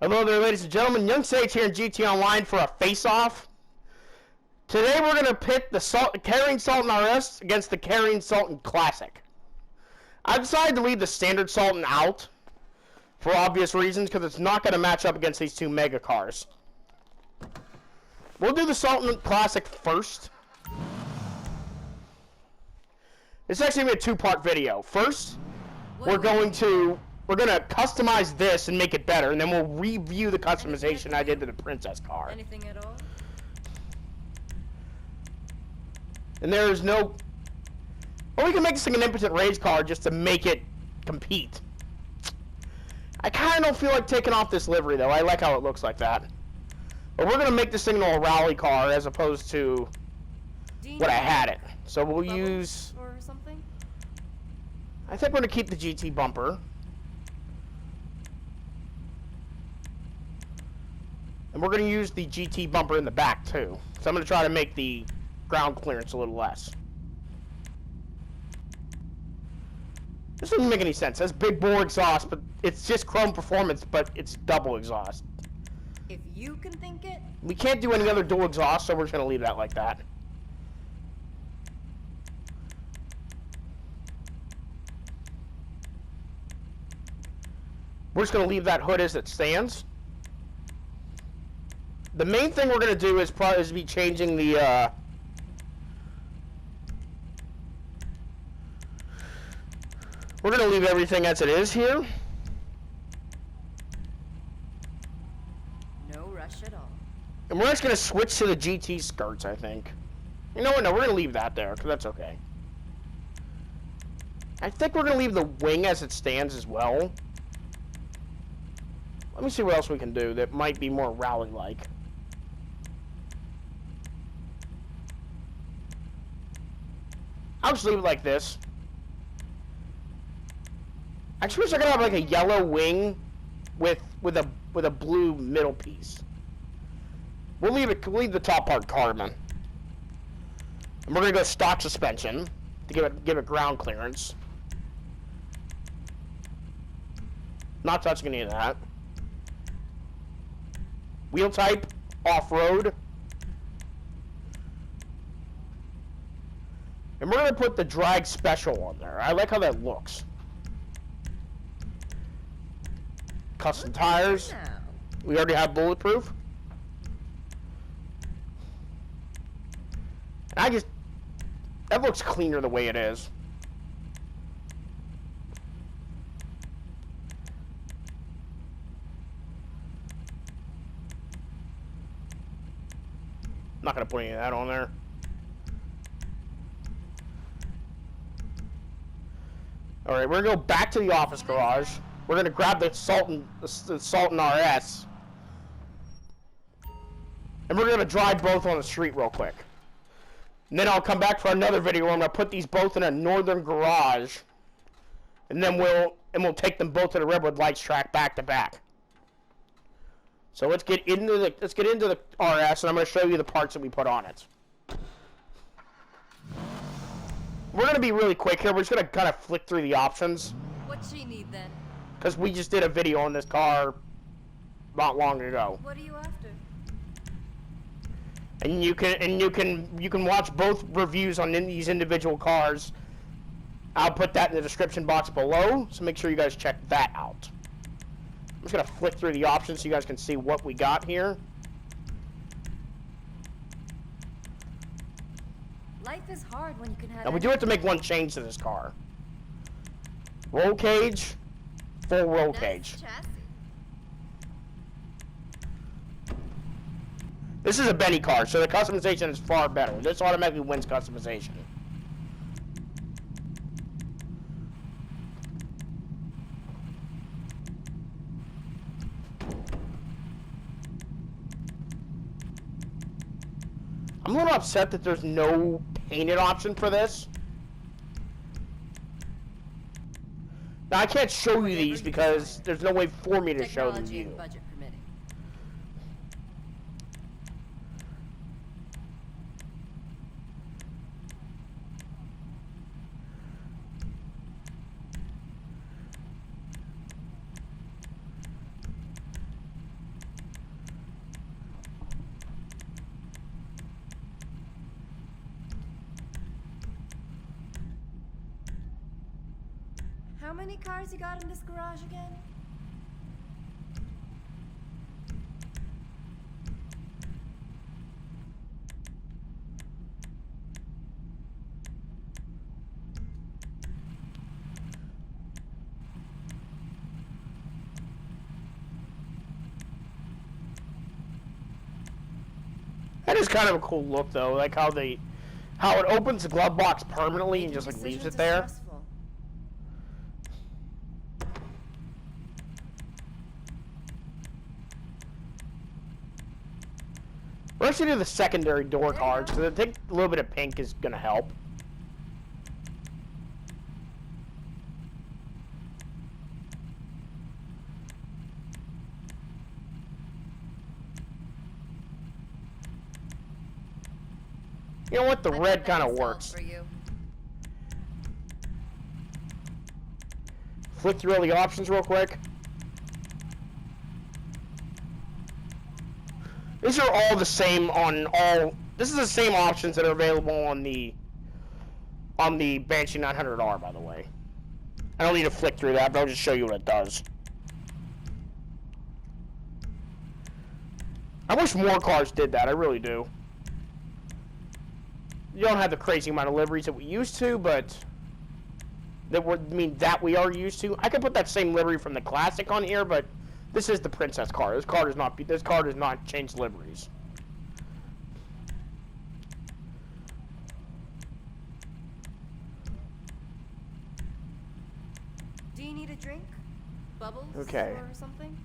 Hello there, ladies and gentlemen. Young Sage here in GT Online for a face-off. Today we're going to pit the Karin Sultan RS against the Karin Sultan Classic. I decided to leave the standard Sultan out for obvious reasons because it's not going to match up against these two mega cars. We'll do the Sultan Classic first. It's actually going to be a two-part video. First, we're going to customize this and make it better, and then we'll review the customization I did to the Princess car. Anything at all? And there's no... Or we can make this thing an impotent rage car just to make it compete. I kind of don't feel like taking off this livery, though. I like how it looks like that. But we're going to make this thing into a rally car as opposed to what I had it. So we'll use... or something? I think we're going to keep the GT bumper. And we're going to use the GT bumper in the back, too. So I'm going to try to make the ground clearance a little less. This doesn't make any sense. That's big bore exhaust, but it's just chrome performance, but it's double exhaust. If you can think it. We can't do any other dual exhaust, so we're just going to leave that like that. We're just going to leave that hood as it stands. The main thing we're going to do is probably be changing the we're going to leave everything as it is here. No rush at all. And we're just going to switch to the GT skirts, I think. You know what? No, we're going to leave that there, because that's okay. I think we're going to leave the wing as it stands as well. Let me see what else we can do that might be more rally-like. I'll just leave it like this. I just wish I could have like a yellow wing with a blue middle piece. We'll leave the top part carbon. And we're gonna go stock suspension to give it ground clearance. Not touching any of that. Wheel type off-road. And we're going to put the drag special on there. I like how that looks. Custom tires. We already have bulletproof. And that looks cleaner the way it is. Not going to put any of that on there. Alright, we're going to go back to the office garage. We're going to grab the Sultan RS. And we're going to drive both on the street real quick. And then I'll come back for another video where I'm going to put these both in a northern garage. And then we'll take them both to the Redwood Lights track back to back. So let's get into the RS, and I'm going to show you the parts that we put on it. We're going to be really quick here. We're just going to kind of flick through the options. What's she need then? Because we just did a video on this car not long ago. What are you after? And you can watch both reviews on these individual cars. I'll put that in the description box below, so make sure you guys check that out. I'm just going to flick through the options so you guys can see what we got here. Life is hard when you can have. And we do have to make one change to this car. Roll cage, full roll cage. Chassis. This is a Benny car, so the customization is far better. This automatically wins customization. I'm a little upset that there's no painted option for this. Now, I can't show you these because there's no way for me to show them to you. Budget permitting. How many cars you got in this garage again? That is kind of a cool look, though. Like how it opens the glove box permanently and just like leaves it there. We're actually do the secondary door cards because I think a little bit of pink is gonna help. You know what? The red kind of works. Flick through all the options real quick. These are all the same on all. This is the same options that are available on the Banshee 900R, by the way. I don't need to flick through that, but I'll just show you what it does. I wish more cars did that. I really do. You don't have the crazy amount of liveries that we used to, but that we are used to. I could put that same livery from the Classic on here, but this is the Princess car. This car does not change liveries. Do you need a drink? Bubbles? Okay. Or something?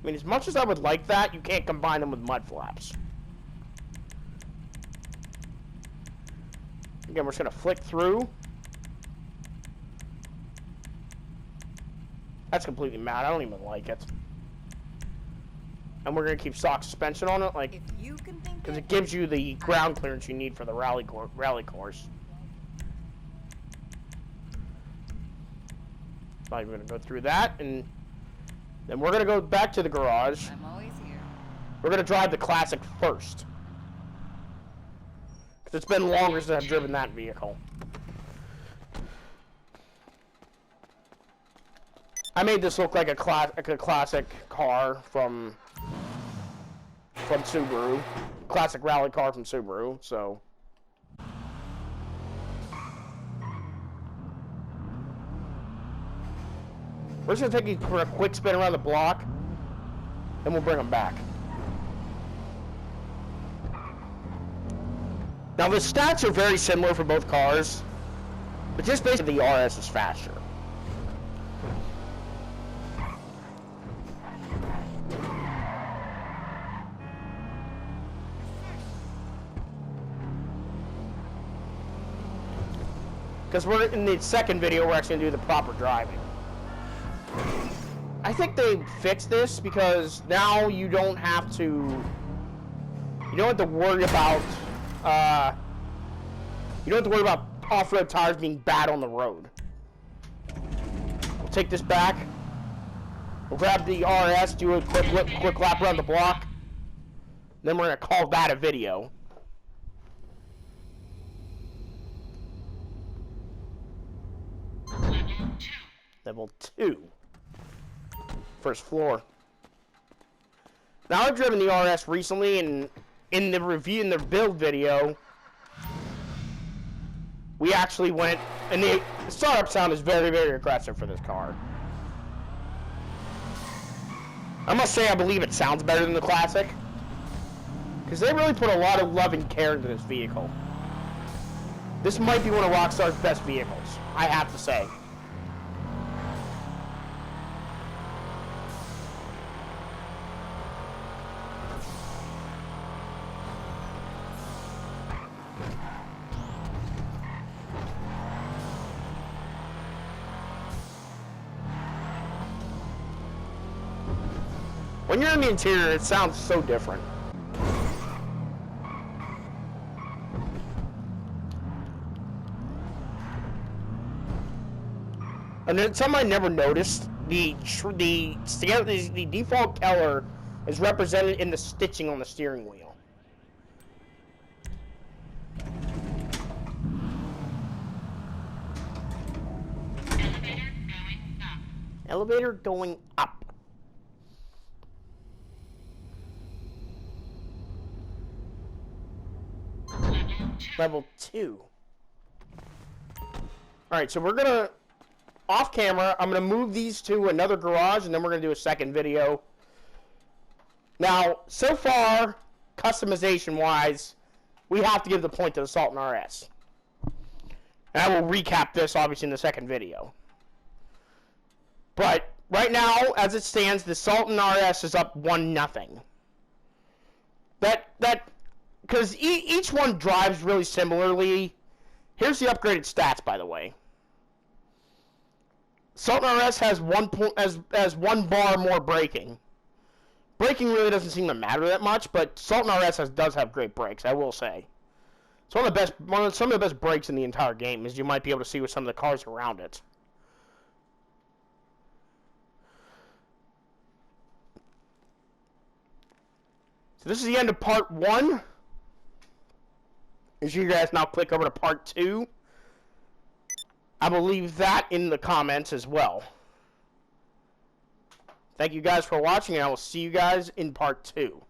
I mean, as much as I would like that, you can't combine them with mud flaps. Again, we're just gonna flick through. That's completely mad. I don't even like it. And we're gonna keep stock suspension on it, like, because it gives you the ground clearance you need for the rally course. Not even gonna go through that, and then we're gonna go back to the garage. I'm always here. We're gonna drive the Classic first, because it's been longer since I've driven that vehicle. I made this look like a classic car from Subaru, classic rally car from Subaru. So we're just gonna take you for a quick spin around the block, and we'll bring them back. Now the stats are very similar for both cars, but just basically the RS is faster. Because we're in the second video, we're actually gonna do the proper driving. I think they fixed this because now you don't have to worry about off-road tires being bad on the road. We'll take this back. We'll grab the RS, do a quick lap around the block. Then we're gonna call that a video. Level 2. First floor. Now I've driven the RS recently, and in the build video, we actually went, and the startup sound is very, very aggressive for this car. I must say I believe it sounds better than the Classic, because they really put a lot of love and care into this vehicle. This might be one of Rockstar's best vehicles, I have to say. When you're in the interior, it sounds so different. And then something I never noticed, the default color is represented in the stitching on the steering wheel. Elevator going up. Level 2. Alright, so we're gonna, off camera, I'm gonna move these to another garage, and then we're gonna do a second video. Now, so far, customization-wise, we have to give the point to the Sultan RS. And I will recap this, obviously, in the second video. But, right now, as it stands, the Sultan RS is up 1-0. Because each one drives really similarly. Here's the upgraded stats, by the way. Sultan RS has 1 bar more braking. Braking really doesn't seem to matter that much, but Sultan RS does have great brakes, I will say. It's some of the best brakes in the entire game, as you might be able to see with some of the cars around it. So this is the end of part 1. As you guys now click over to part 2. I will leave that in the comments as well. Thank you guys for watching, and I will see you guys in part 2.